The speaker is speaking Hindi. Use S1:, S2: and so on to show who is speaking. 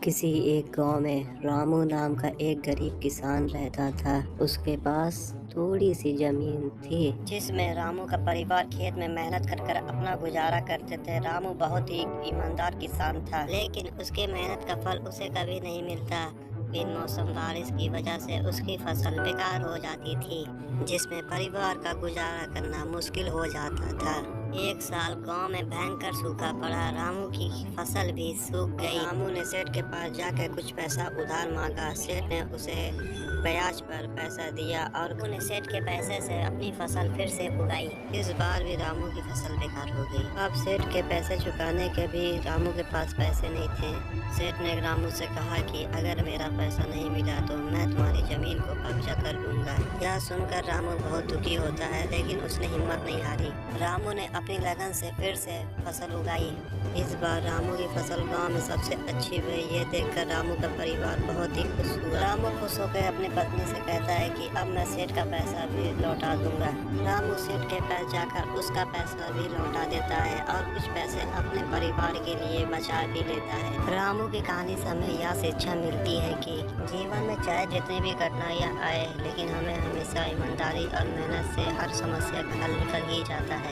S1: किसी एक गांव में रामू नाम का एक गरीब किसान रहता था। उसके पास थोड़ी सी जमीन थी जिसमें रामू का परिवार खेत में मेहनत कर कर अपना गुजारा करते थे। रामू बहुत ही ईमानदार किसान था, लेकिन उसके मेहनत का फल उसे कभी नहीं मिलता। बिन मौसम बारिश की वजह से उसकी फसल बेकार हो जाती थी, जिसमें परिवार का गुजारा करना मुश्किल हो जाता था। एक साल गांव में भयंकर सूखा पड़ा, रामू की फसल भी सूख गई। रामू ने सेठ के पास जाकर कुछ पैसा उधार मांगा। सेठ ने उसे ब्याज पर पैसा दिया और उन्हें सेठ के पैसे से अपनी फसल फिर से उगाई। इस बार भी रामू की फसल बेकार हो गई। अब सेठ के पैसे चुकाने के भी रामू के पास पैसे नहीं थे। सेठ ने रामू से कहा कि अगर मेरा पैसा नहीं मिला तो मैं तुम्हारी जमीन को कब्जा कर लूंगा। यह सुनकर रामू बहुत दुखी होता है, लेकिन उसने हिम्मत नहीं हारी। रामू ने अपनी लगन से फिर से फसल उगाई। इस बार रामू की फसल गांव में सबसे अच्छी हुई। ये देखकर रामू का परिवार बहुत ही खुश हुआ। रामू खुश होकर अपनी पत्नी से कहता है कि अब मैं सेठ का पैसा भी लौटा दूंगा। रामू सेठ के पास जाकर उसका पैसा भी लौटा देता है और कुछ पैसे अपने परिवार के लिए बचा भी लेता है। रामू की कहानी से हमें यह शिक्षा मिलती है कि जीवन में चाहे जितनी भी कठिनाइयाँ आए, लेकिन हमें हमेशा ईमानदारी और मेहनत से हर समस्या का हल निकल ही जाता है।